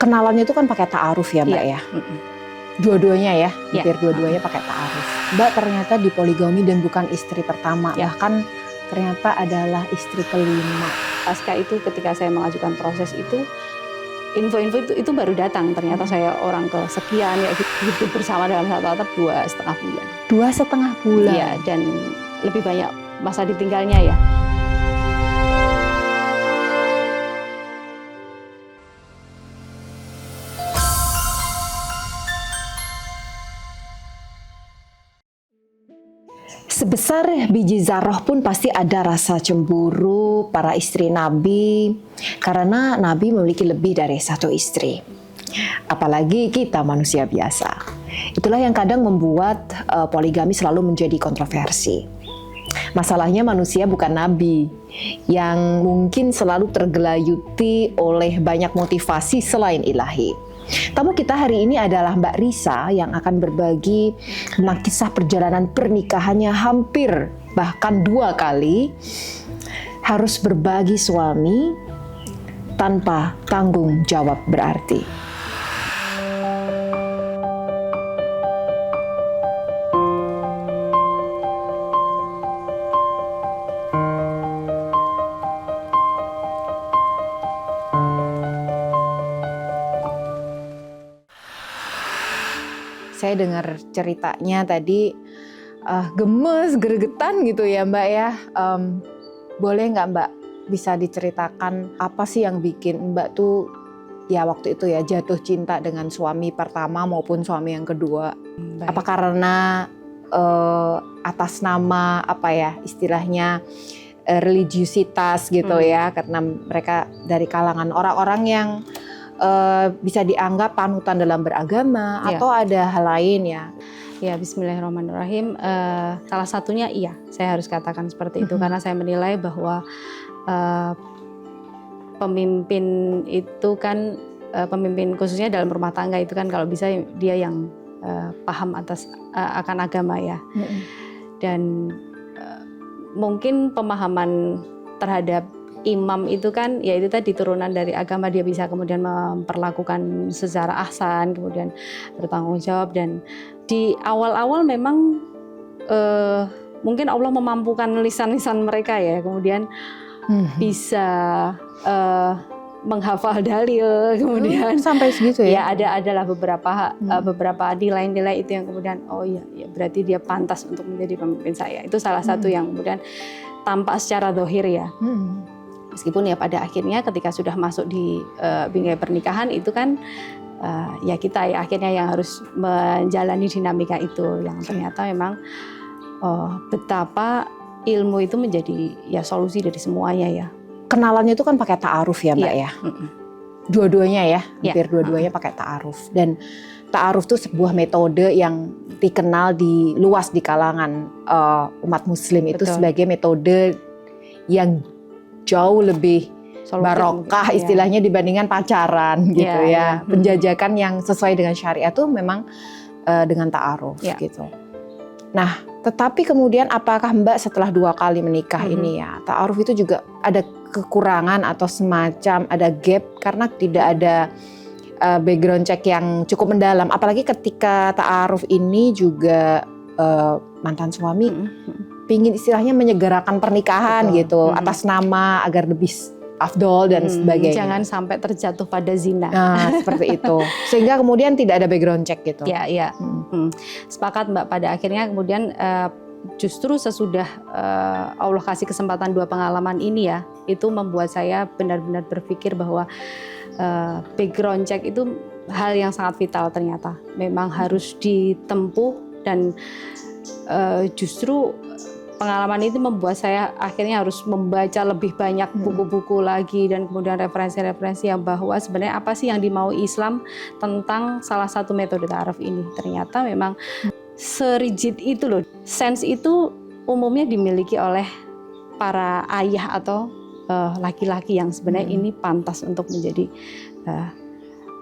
kenalannya itu kan pakai ta'aruf ya Mbak ya? Dua-duanya ya, hampir dua-duanya pakai ta'aruf. Mbak ternyata di poligami dan bukan istri pertama, bahkan ternyata adalah istri kelima. Pasca itu ketika saya mengajukan proses itu, info-info itu baru datang. Ternyata saya orang kesekian ya hidup bersama dalam satu atap 2,5 bulan. 2,5 bulan? Iya, dan lebih banyak masa ditinggalnya ya. Sebesar biji zarah pun pasti ada rasa cemburu para istri Nabi, karena Nabi memiliki lebih dari satu istri. Apalagi kita manusia biasa. Itulah yang kadang membuat poligami selalu menjadi kontroversi. Masalahnya manusia bukan Nabi, yang mungkin selalu tergelayuti oleh banyak motivasi selain ilahi. Tamu kita hari ini adalah Mbak Risa yang akan berbagi tentang kisah perjalanan pernikahannya hampir bahkan 2 kali harus berbagi suami tanpa tanggung jawab berarti. Saya dengar ceritanya tadi gemes, gregetan gitu ya Mbak ya. Boleh nggak Mbak bisa diceritakan apa sih yang bikin Mbak tuh ya waktu itu ya jatuh cinta dengan suami pertama maupun suami yang kedua? Apa karena atas nama apa ya istilahnya religiusitas gitu ya, karena mereka dari kalangan orang-orang yang bisa dianggap panutan dalam beragama atau ada hal lain ya? Ya, bismillahirrahmanirrahim. Salah satunya iya, saya harus katakan seperti itu karena saya menilai bahwa pemimpin itu kan pemimpin khususnya dalam rumah tangga itu kan kalau bisa dia yang paham akan agama ya. Dan mungkin pemahaman terhadap imam itu kan ya itu tadi turunan dari agama, dia bisa kemudian memperlakukan secara ahsan, kemudian bertanggung jawab, dan di awal-awal memang mungkin Allah memampukan lisan-lisan mereka ya, kemudian bisa menghafal dalil, kemudian sampai segitu ya? Ya adalah beberapa nilai-nilai itu yang kemudian oh ya berarti dia pantas untuk menjadi pemimpin saya. Itu salah satu yang kemudian tampak secara zahir ya. Meskipun ya pada akhirnya ketika sudah masuk di bingkai pernikahan itu kan ya kita ya akhirnya yang harus menjalani dinamika itu yang ternyata memang betapa ilmu itu menjadi ya solusi dari semuanya ya. Kenalannya itu kan pakai ta'aruf ya Mbak ya? Dua-duanya ya, hampir dua-duanya pakai ta'aruf. Dan ta'aruf itu sebuah metode yang dikenal luas di kalangan umat muslim itu sebagai metode yang jauh lebih barokah istilahnya dibandingkan pacaran gitu ya. Penjajakan yang sesuai dengan syariat tuh memang dengan ta'aruf gitu. Nah, tetapi kemudian apakah Mbak setelah 2 kali menikah ini ya, ta'aruf itu juga ada kekurangan atau semacam ada gap karena tidak ada background check yang cukup mendalam. Apalagi ketika ta'aruf ini juga mantan suami pingin istilahnya menyegerakan pernikahan gitu atas nama agar lebih afdol dan sebagainya. Jangan sampai terjatuh pada zina. Nah, seperti itu. Sehingga kemudian tidak ada background check gitu. Ya. Sepakat Mbak, pada akhirnya kemudian justru sesudah Allah kasih kesempatan 2 pengalaman ini ya, itu membuat saya benar-benar berpikir bahwa background check itu hal yang sangat vital ternyata. Memang harus ditempuh dan justru pengalaman itu membuat saya akhirnya harus membaca lebih banyak buku-buku lagi dan kemudian referensi-referensi yang bahwa sebenarnya apa sih yang dimau Islam tentang salah satu metode ta'aruf ini. Ternyata memang serigid itu loh. Sense itu umumnya dimiliki oleh para ayah atau laki-laki yang sebenarnya ini pantas untuk menjadi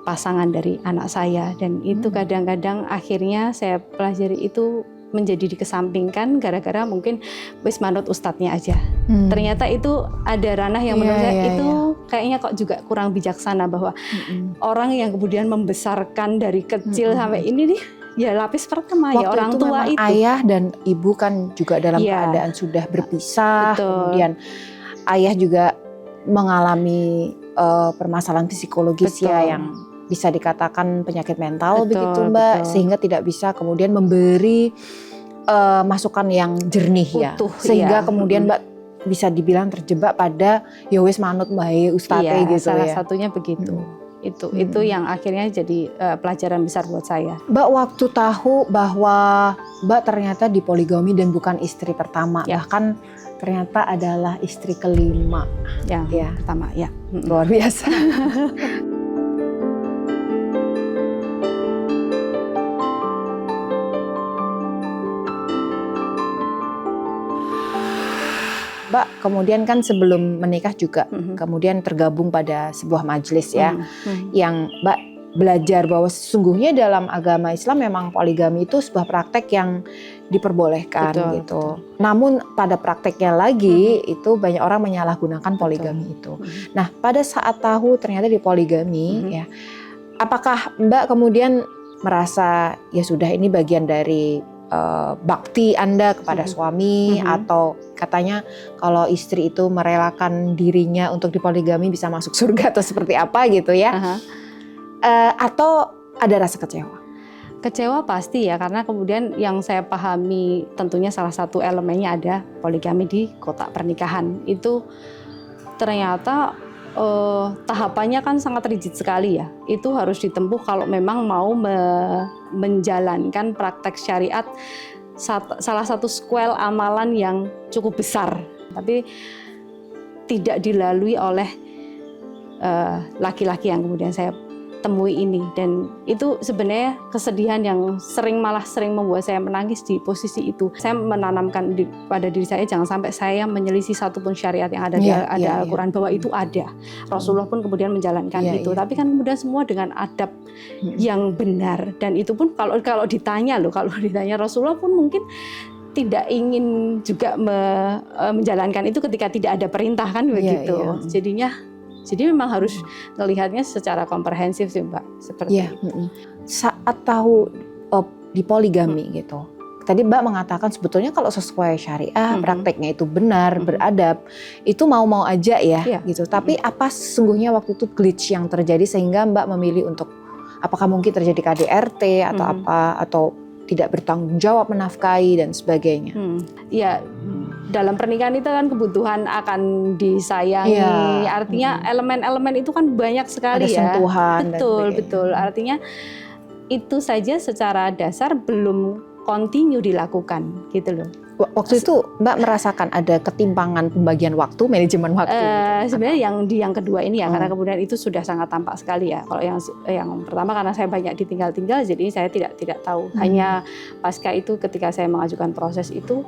pasangan dari anak saya, dan itu kadang-kadang akhirnya saya pelajari itu menjadi dikesampingkan gara-gara mungkin wis manut ustadznya aja. Ternyata itu ada ranah yang menurut saya itu kayaknya kok juga kurang bijaksana bahwa orang yang kemudian membesarkan dari kecil sampai ini nih ya lapis pertama waktu ya orang itu tua itu. Ayah dan ibu kan juga dalam keadaan sudah berpisah. Betul. Kemudian ayah juga mengalami permasalahan psikologis ya yang bisa dikatakan penyakit mental begitu Mbak, sehingga tidak bisa kemudian memberi masukan yang jernih utuh, ya, sehingga kemudian Mbak bisa dibilang terjebak pada ya wis manut bae ustate gitu salah ya. Satunya begitu. Itu yang akhirnya jadi pelajaran besar buat saya. Mbak waktu tahu bahwa Mbak ternyata dipoligami dan bukan istri pertama, bahkan ternyata adalah istri kelima yang pertama ya. Luar biasa. Mbak kemudian kan sebelum menikah juga kemudian tergabung pada sebuah majelis ya, yang Mbak belajar bahwa sesungguhnya dalam agama Islam memang poligami itu sebuah praktek yang diperbolehkan gitu. Namun pada prakteknya lagi itu banyak orang menyalahgunakan poligami itu. Nah pada saat tahu ternyata dipoligami ya, apakah Mbak kemudian merasa ya sudah ini bagian dari bakti Anda kepada suami, atau katanya kalau istri itu merelakan dirinya untuk dipoligami bisa masuk surga atau seperti apa gitu ya, atau ada rasa kecewa? Kecewa pasti ya, karena kemudian yang saya pahami tentunya salah satu elemennya ada poligami di kotak pernikahan itu ternyata tahapannya kan sangat rigid sekali ya. Itu harus ditempuh kalau memang mau menjalankan praktek syariat, salah satu squel amalan yang cukup besar. Tapi tidak dilalui oleh laki-laki yang kemudian saya temui ini, dan itu sebenarnya kesedihan yang malah sering membuat saya menangis di posisi itu. Saya menanamkan pada diri saya jangan sampai saya menyelisih satupun syariat yang ada di Al-Quran, bahwa itu ada. Rasulullah pun kemudian menjalankan itu. Tapi kan kemudian semua dengan adab yang benar, dan itu pun kalau ditanya Rasulullah pun mungkin tidak ingin juga menjalankan itu ketika tidak ada perintah kan begitu. Jadi memang harus melihatnya secara komprehensif sih Mbak, seperti itu. Saat tahu dipoligami gitu, tadi Mbak mengatakan sebetulnya kalau sesuai syariah, prakteknya itu benar, beradab, itu mau-mau aja ya gitu. Tapi apa sesungguhnya waktu itu glitch yang terjadi sehingga Mbak memilih untuk, apakah mungkin terjadi KDRT atau apa, atau tidak bertanggung jawab menafkahi dan sebagainya? Ya, dalam pernikahan itu kan kebutuhan akan disayangi, artinya elemen-elemen itu kan banyak sekali. Ada sentuhan. Betul. Artinya itu saja secara dasar belum continue dilakukan gitu loh. Waktu itu Mbak merasakan ada ketimpangan pembagian waktu, manajemen waktu? Sebenarnya yang kedua ini ya, karena kemudian itu sudah sangat tampak sekali ya. Kalau yang pertama karena saya banyak ditinggal-tinggal, jadi saya tidak tahu. Hanya pasca itu ketika saya mengajukan proses itu,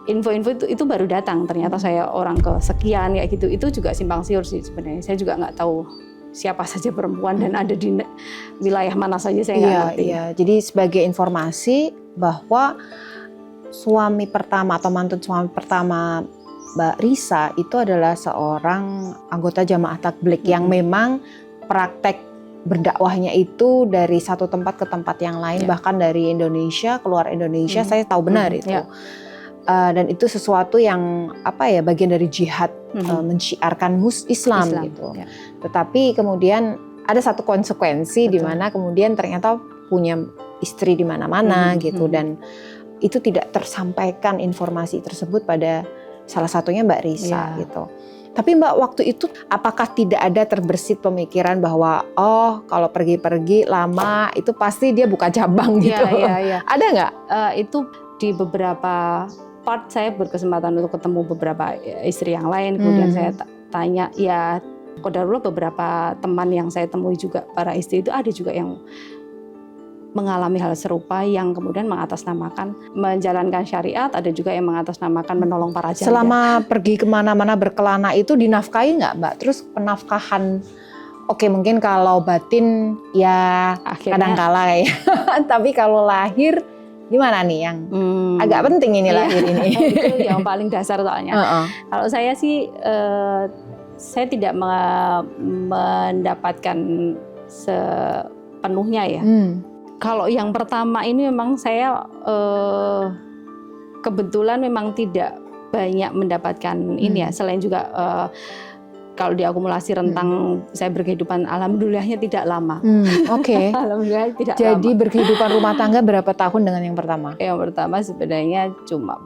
info-info itu baru datang. Ternyata saya orang kesekian kayak gitu. Itu juga simpang siur sih sebenarnya. Saya juga nggak tahu siapa saja perempuan dan ada di wilayah mana saja, saya nggak ngerti. Jadi sebagai informasi bahwa suami pertama atau mantan suami pertama Mbak Risa itu adalah seorang anggota jamaah tabligh yang memang praktek berdakwahnya itu dari satu tempat ke tempat yang lain, bahkan dari Indonesia keluar Indonesia, saya tahu benar itu. Dan itu sesuatu yang bagian dari jihad, menciarkan Islam gitu. Tetapi kemudian ada satu konsekuensi di mana kemudian ternyata punya istri di mana-mana gitu, dan itu tidak tersampaikan informasi tersebut pada salah satunya Mbak Risa gitu. Tapi Mbak waktu itu apakah tidak ada terbersit pemikiran bahwa kalau pergi-pergi lama itu pasti dia buka cabang gitu? Ada nggak? Itu di beberapa part saya berkesempatan untuk ketemu beberapa istri yang lain. Kemudian saya tanya, ya qadarullah beberapa teman yang saya temui juga para istri itu ada juga yang mengalami hal serupa, yang kemudian mengatasnamakan menjalankan syariat, ada juga yang mengatasnamakan menolong para janda. Selama pergi kemana-mana berkelana itu dinafkahi nggak Mbak? Terus penafkahan, mungkin kalau batin ya kadang kala ya, tapi kalau lahir gimana nih yang agak penting ini lahir ini? Itu yang paling dasar soalnya. Kalau saya sih saya tidak mendapatkan sepenuhnya ya. Kalau yang pertama ini memang saya kebetulan memang tidak banyak mendapatkan ini ya, selain juga kalau diakumulasi rentang saya berkehidupan, alhamdulillahnya tidak lama. Oke. Alhamdulillah tidak lama. Jadi berkehidupan rumah tangga berapa tahun dengan yang pertama? Yang pertama sebenarnya cuma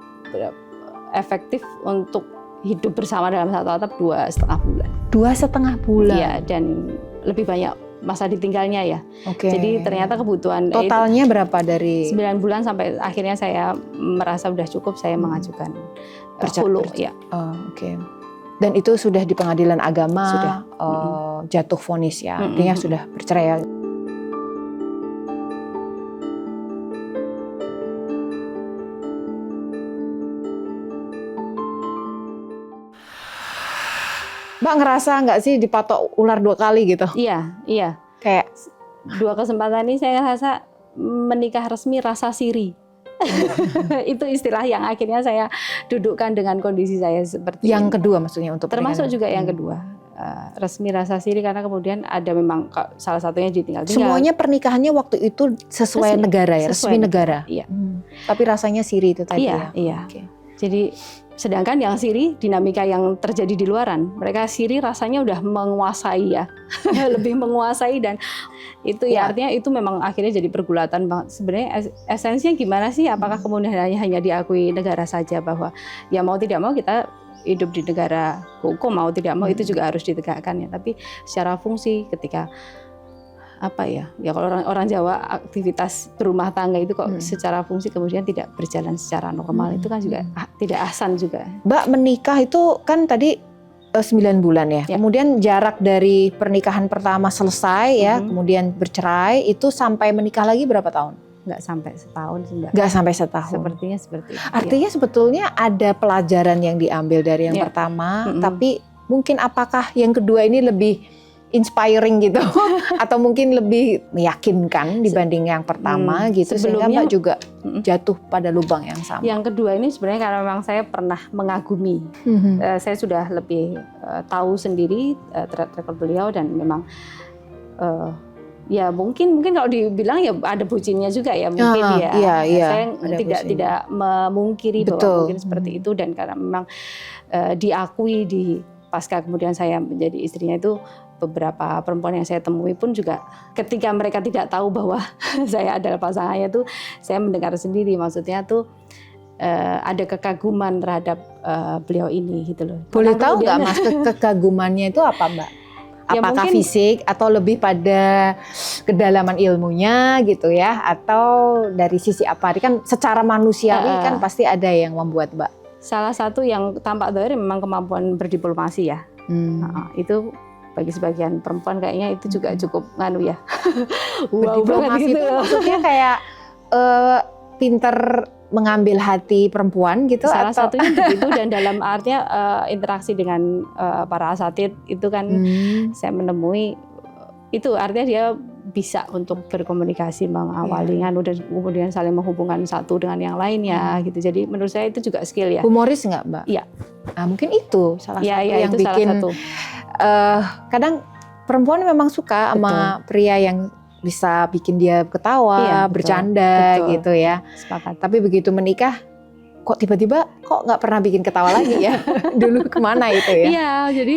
efektif untuk hidup bersama dalam satu atap 2,5 bulan. 2,5 bulan? Iya, dan lebih banyak masa ditinggalnya ya. Oke. Jadi ternyata kebutuhan totalnya berapa dari 9 bulan sampai akhirnya saya merasa sudah cukup, saya mengajukan hulu ya. Oke. Dan itu sudah di pengadilan agama, sudah. Jatuh vonis ya, artinya sudah bercerai ya. Mbak ngerasa nggak sih dipatok ular 2 kali gitu? Iya. Kayak 2 kesempatan ini saya rasa menikah resmi rasa siri. Itu istilah yang akhirnya saya dudukkan dengan kondisi saya seperti yang ini. Kedua maksudnya untuk termasuk juga yang kedua, resmi rasa siri, karena kemudian ada memang salah satunya ditinggal-tinggal. Semuanya pernikahannya waktu itu sesuai negara ya, resmi negara. Iya. Tapi rasanya siri itu tadi ya. Iya. Okay. Jadi sedangkan yang siri, dinamika yang terjadi di luaran, mereka siri rasanya udah menguasai ya, lebih menguasai, dan itu ya artinya itu memang akhirnya jadi pergulatan banget. Sebenarnya esensinya gimana sih? Apakah kemudian hanya diakui negara saja bahwa ya mau tidak mau kita hidup di negara hukum, mau tidak mau itu juga harus ditegakkan ya. Tapi secara fungsi ketika apa ya kalau orang Jawa aktivitas berumah tangga itu kok secara fungsi kemudian tidak berjalan secara normal, itu kan juga tidak ahsan juga. Mbak menikah itu kan tadi 9 bulan ya. Kemudian jarak dari pernikahan pertama selesai ya, kemudian bercerai, itu sampai menikah lagi berapa tahun? Nggak sampai setahun sih Mbak. Nggak sampai setahun. Sepertinya seperti itu. Artinya sebetulnya ada pelajaran yang diambil dari yang pertama, tapi mungkin apakah yang kedua ini lebih inspiring gitu atau mungkin lebih meyakinkan dibanding yang pertama gitu, sehingga Mbak juga jatuh pada lubang yang sama. Yang kedua ini sebenarnya karena memang saya pernah mengagumi, saya sudah lebih tahu sendiri track record beliau, dan memang ya mungkin kalau dibilang ya ada bucinnya juga ya mungkin saya tidak memungkiri bahwa mungkin seperti itu, dan karena memang diakui di pasca kemudian saya menjadi istrinya itu, beberapa perempuan yang saya temui pun juga ketika mereka tidak tahu bahwa saya adalah pasangannya tuh, saya mendengar sendiri, maksudnya tuh ada kekaguman terhadap beliau ini gitu loh. Boleh tahu nggak Mas kekagumannya itu apa Mbak? Apakah mungkin fisik atau lebih pada kedalaman ilmunya gitu ya, atau dari sisi apa? Kan secara manusiawi kan pasti ada yang membuat Mbak. Salah satu yang tampak dari memang kemampuan berdiplomasi ya. Itu bagi sebagian perempuan kayaknya itu juga cukup nganu ya. Wow banget gitu. Maksudnya kayak pinter mengambil hati perempuan gitu. Salah satunya begitu, dan dalam artinya interaksi dengan para asatid itu kan saya menemui itu artinya dia bisa untuk berkomunikasi, mengawali nganu, dan kemudian saling menghubungkan satu dengan yang lainnya gitu. Jadi menurut saya itu juga skill ya. Humoris nggak Mbak? Iya. Nah, mungkin itu salah satu yang itu bikin salah satu. Kadang perempuan memang suka sama pria yang bisa bikin dia ketawa, bercanda gitu ya. Sepakat. Tapi begitu menikah, kok tiba-tiba kok nggak pernah bikin ketawa lagi ya? Dulu kemana itu ya? Iya, jadi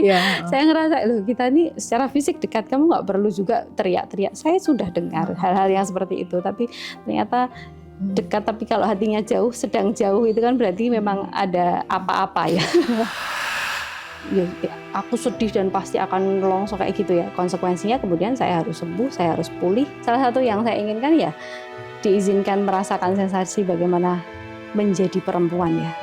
saya ngerasa loh, kita ini secara fisik dekat, kamu nggak perlu juga teriak-teriak. Saya sudah dengar hal-hal yang seperti itu, tapi ternyata dekat, tapi kalau hatinya jauh, sedang jauh, itu kan berarti memang ada apa-apa ya. Ya, aku sedih dan pasti akan longsor kayak gitu ya. Konsekuensinya kemudian saya harus sembuh, saya harus pulih. Salah satu yang saya inginkan ya diizinkan merasakan sensasi bagaimana menjadi perempuan ya.